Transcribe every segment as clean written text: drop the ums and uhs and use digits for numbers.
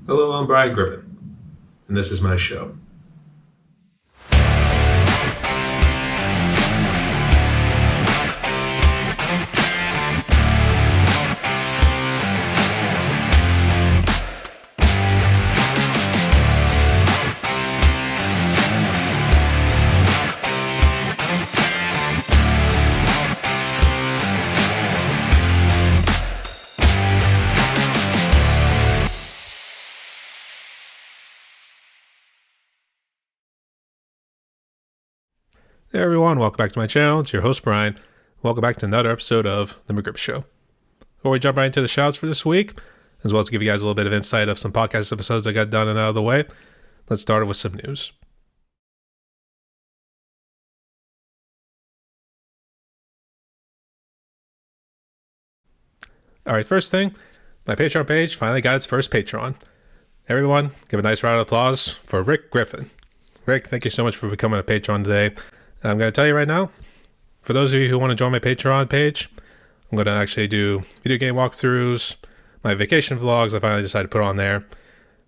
Hello, I'm Brian Griffin, and this is my show. Hey everyone, welcome back to my channel. It's your host Brian. Welcome back to another episode of the McGribbs Show. Before we jump right into the shoutouts for this week, as well as give you guys a little bit of insight of some podcast episodes I got done and out of the way, let's start with some news. Alright, first thing, my Patreon page finally got its first patron. Everyone, give a nice round of applause for Rick Griffin. Rick, thank you so much for becoming a patron today. I'm going to tell you right now, for those of you who want to join my Patreon page, I'm going to actually do video game walkthroughs, my vacation vlogs I finally decided to put on there,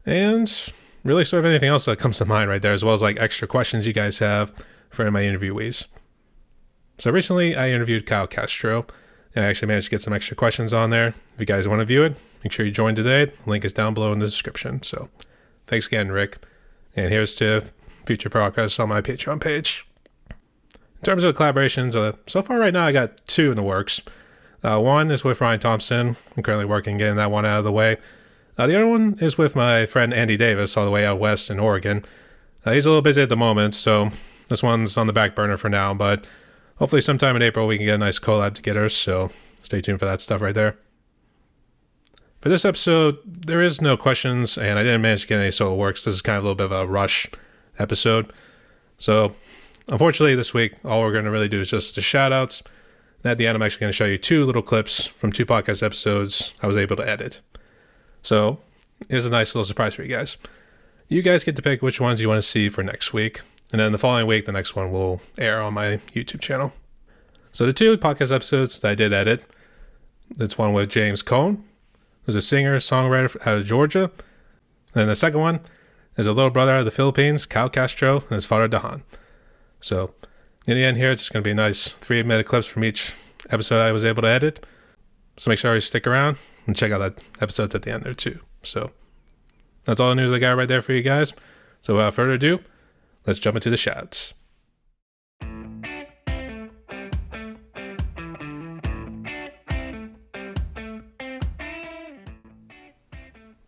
and really sort of anything else that comes to mind right there, as well as like extra questions you guys have for any of my interviewees. So recently I interviewed Kyle Castro, and I actually managed to get some extra questions on there. If you guys want to view it, make sure you join today. The link is down below in the description. So thanks again, Rick. And here's to future progress on my Patreon page. In terms of collaborations, so far right now I got 2 in the works. One is with Ryan Thompson. I'm currently working getting that one out of the way. The other one is with my friend Andy Davis all the way out west in Oregon. He's a little busy at the moment, so this one's on the back burner for now, but hopefully sometime in April we can get a nice collab together, so stay tuned for that stuff right there. For this episode, there is no questions, and I didn't manage to get any solo works. This is kind of a little bit of a rush episode. So unfortunately, this week, all we're going to really do is just the shoutouts. And at the end, I'm actually going to show you 2 little clips from 2 podcast episodes I was able to edit. So here's a nice little surprise for you guys. You guys get to pick which ones you want to see for next week. And then the following week, the next one will air on my YouTube channel. So the 2 podcast episodes that I did edit, it's one with James Cohn, who's a singer, songwriter out of Georgia. And then the second one is a little brother out of the Philippines, Kyle Castro, and his father, Dahan. So in the end here, it's just going to be nice 3-minute clips from each episode I was able to edit. So make sure you stick around and check out that episode at the end there too. So that's all the news I got right there for you guys. So without further ado, let's jump into the shoutouts.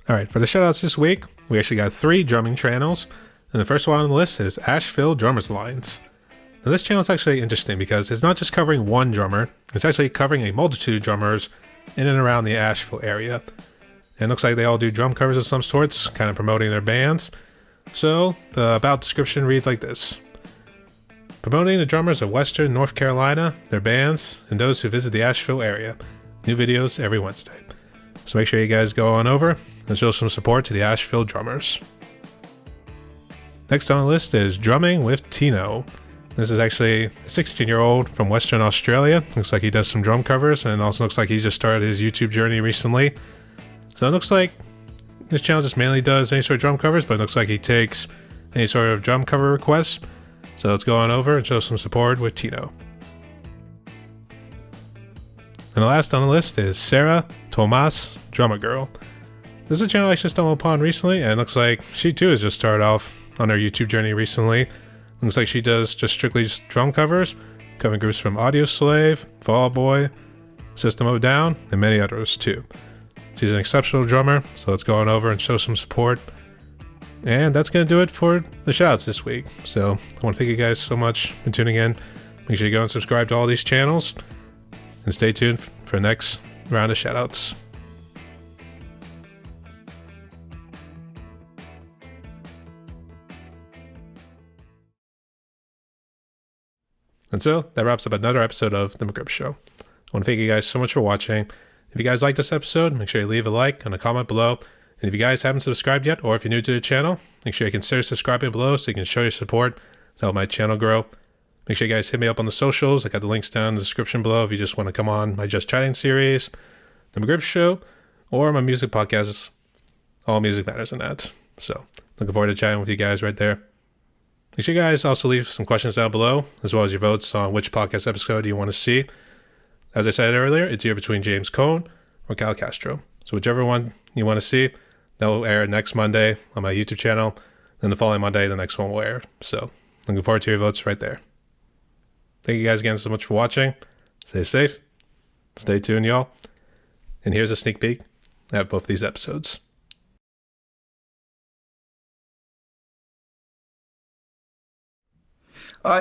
Alright, for the shoutouts this week, we actually got 3 drumming channels. And the first one on the list is Asheville Drummers Alliance. Now this channel is actually interesting because it's not just covering one drummer, it's actually covering a multitude of drummers in and around the Asheville area. And it looks like they all do drum covers of some sorts, kind of promoting their bands. So the about description reads like this. Promoting the drummers of Western North Carolina, their bands, and those who visit the Asheville area. New videos every Wednesday. So make sure you guys go on over and show some support to the Asheville drummers. Next on the list is Drumming with Tino. This is actually a 16-year-old from Western Australia. Looks like he does some drum covers, and it also looks like he just started his YouTube journey recently. So it looks like this channel just mainly does any sort of drum covers, but it looks like he takes any sort of drum cover requests. So let's go on over and show some support with Tino. And the last on the list is Sarah Tomas, Drummer Girl. This is a channel I just stumbled upon recently, and it looks like she too has just started off on her YouTube journey recently. Looks like she does just strictly drum covers, covering groups from Audio Slave, Fall Out Boy, System of a Down, and many others too. She's an exceptional drummer, so let's go on over and show some support. And that's going to do it for the shoutouts this week. So I want to thank you guys so much for tuning in. Make sure you go and subscribe to all these channels, and stay tuned for the next round of shoutouts. And so that wraps up another episode of the McGribbs Show. I want to thank you guys so much for watching. If you guys like this episode, make sure you leave a like and a comment below. And if you guys haven't subscribed yet, or if you're new to the channel, make sure you consider subscribing below so you can show your support to help my channel grow. Make sure you guys hit me up on the socials. I got the links down in the description below if you just want to come on my Just Chatting series, the McGribbs Show, or my music podcasts. All music matters in that. So looking forward to chatting with you guys right there. Make sure you guys also leave some questions down below, as well as your votes on which podcast episode you want to see. As I said earlier, it's either between James Cone or Cal Castro. So whichever one you want to see, that will air next Monday on my YouTube channel. Then the following Monday, the next one will air. So looking forward to your votes right there. Thank you guys again so much for watching. Stay safe. Stay tuned, y'all. And here's a sneak peek at both these episodes.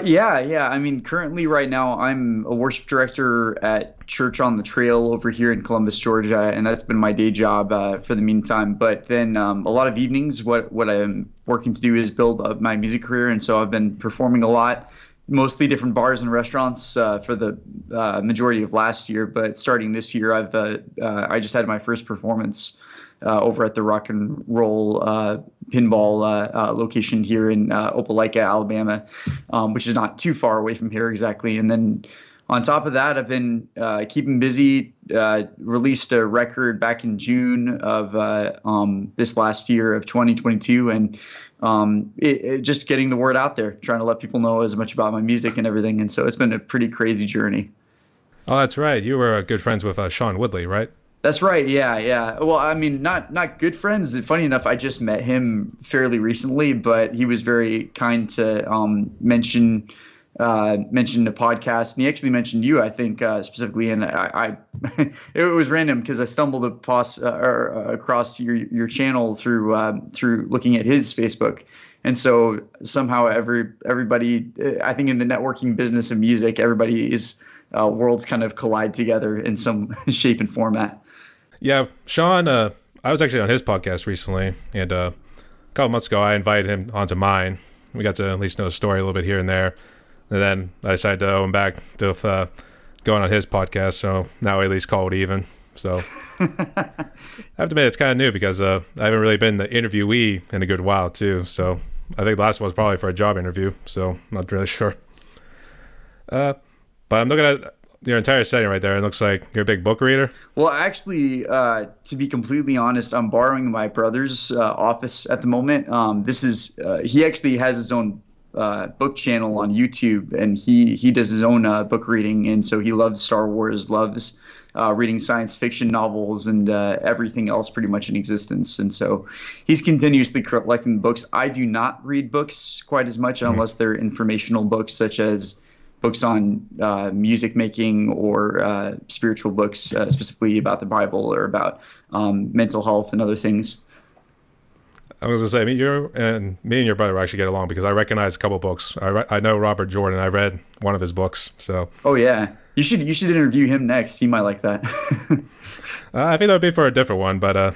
Yeah. I mean, currently right now I'm a worship director at Church on the Trail over here in Columbus, Georgia, and that's been my day job for the meantime. But then a lot of evenings, what I'm working to do is build up my music career, and so I've been performing a lot, mostly different bars and restaurants for the majority of last year. But starting this year, I just had my first performance over at the Rock and Roll Pinball location here in Opelika, Alabama, which is not too far away from here exactly. And then on top of that, I've been keeping busy. Released a record back in June of this last year of 2022, and just getting the word out there, trying to let people know as much about my music and everything. And so it's been a pretty crazy journey. Oh, that's right. You were good friends with Sean Woodley, right? That's right. Yeah. Well, I mean, not good friends. Funny enough, I just met him fairly recently, but he was very kind to mention the podcast, and he actually mentioned you, I think, specifically. And I it was random because I stumbled across your channel through looking at his Facebook, and so somehow everybody, I think in the networking business of music, everybody's worlds kind of collide together in some shape and format. Yeah, Sean, I was actually on his podcast recently, and a couple months ago I invited him onto mine. We got to at least know the story a little bit here and there. And then I decided to owe him back to going on his podcast, so now we at least call it even. So I have to admit, it's kind of new because I haven't really been the interviewee in a good while, too. So I think the last one was probably for a job interview, so I'm not really sure. But I'm looking at your entire setting right there. It looks like you're a big book reader. Well, actually, to be completely honest, I'm borrowing my brother's office at the moment. He actually has his own book channel on YouTube, and he does his own book reading, and so he loves Star Wars, loves reading science fiction novels, and everything else pretty much in existence. And so he's continuously collecting books. I do not read books quite as much unless they're informational books, such as books on music making or spiritual books, specifically about the Bible or about mental health and other things. I was gonna say, me and your brother actually get along because I recognize a couple books. I know Robert Jordan. I read one of his books. So. Oh yeah, you should interview him next. He might like that. I think that would be for a different one, but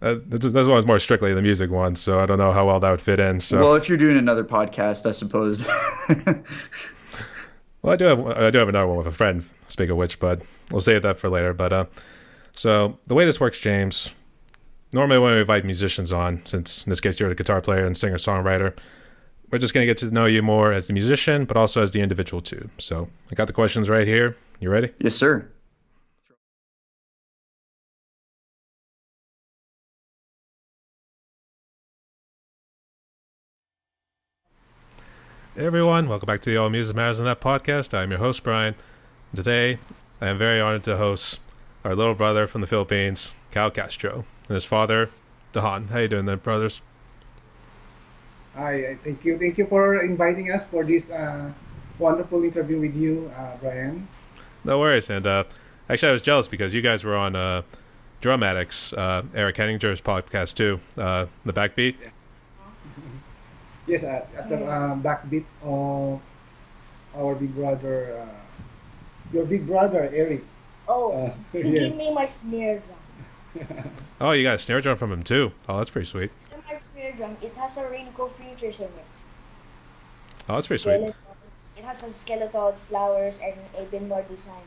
this one is more strictly the music one, so I don't know how well that would fit in. So. Well, if you're doing another podcast, I suppose. Well, I do have another one with a friend. Speaking of which, but we'll save that for later. But so the way this works, James. Normally when we invite musicians on, since in this case you're the guitar player and singer-songwriter, we're just going to get to know you more as the musician, but also as the individual too. So I got the questions right here. You ready? Yes, sir. Hey everyone, welcome back to the All Music Matters in That podcast. I'm your host, Brian. Today, I am very honored to host our little brother from the Philippines, Cal Castro, and his father, Dahan. How you doing there, brothers? Hi, thank you for inviting us for this wonderful interview with you, Brian. No worries. And actually, I was jealous because you guys were on Drum Addicts, Eric Henninger's podcast too, The Backbeat. Yes, at the backbeat of our big brother, your big brother, Eric. Oh, he yes. gave me my snare drum. Oh, you got a snare drum from him too. Oh, that's pretty sweet. My snare drum, it has a rainbow features in it. Oh, that's pretty sweet. It has some skeleton, flowers, and even more designs.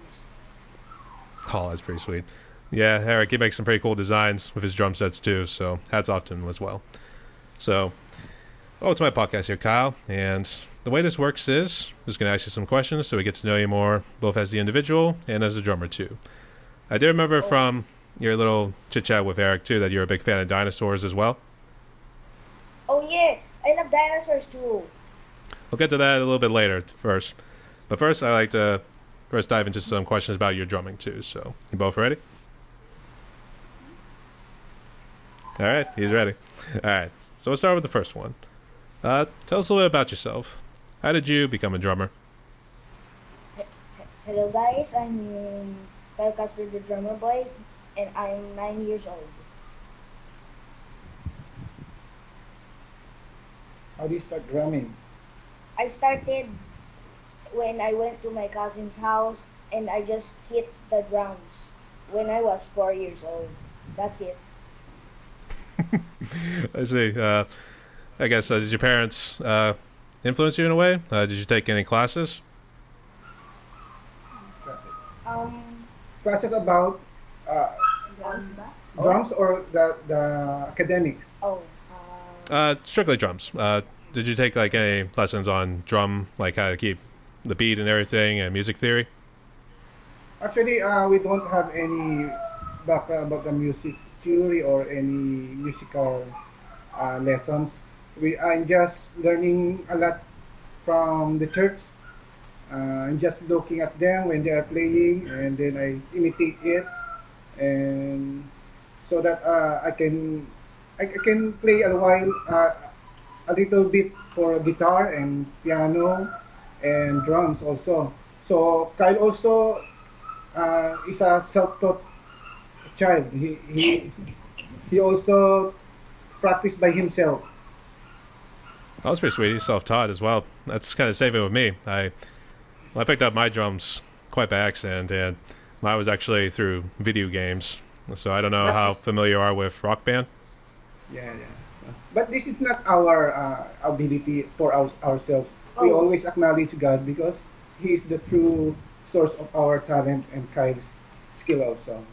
Oh, that's pretty sweet. Yeah, Eric, he makes some pretty cool designs with his drum sets too, so hats off to him as well. So, it's my podcast here, Kyle, and the way this works is I'm just going to ask you some questions so we get to know you more, both as the individual and as a drummer too. I do remember from your little chit chat with Eric too that you're a big fan of dinosaurs as well. Oh yeah, I love dinosaurs too. We'll get to that a little bit later first. But first, I like to first dive into some questions about your drumming too. So, you both ready? All right, he's ready. All right, so we'll start with the first one. Tell us a little bit about yourself. How did you become a drummer? Hello guys, I'm Kyle Casper the Drummer Boy, and I'm 9 years old. How do you start drumming? I started when I went to my cousin's house and I just hit the drums when I was 4 years old. That's it. I see. I guess did your parents influence you in a way? Did you take any classes? Um, Classes about drums ba? drums or the academics? Oh, Strictly drums. Did you take like any lessons on drum, like how to keep the beat and everything, and music theory? Actually, we don't have any background about the music theory or any musical lessons. I'm just learning a lot from the church. I'm just looking at them when they are playing, and then I imitate it, and so that I can play a little bit for guitar and piano and drums also. So Kyle also is a self-taught child. He also practiced by himself. That was pretty sweet. He's self-taught as well. That's kind of saving with me. I picked up my drums quite by accident, and mine was actually through video games. So I don't know how familiar you are with Rock Band. Yeah, yeah. But this is not our ability for ourselves. We Oh. always acknowledge God because He is the true source of our talent and Kyle's skill also.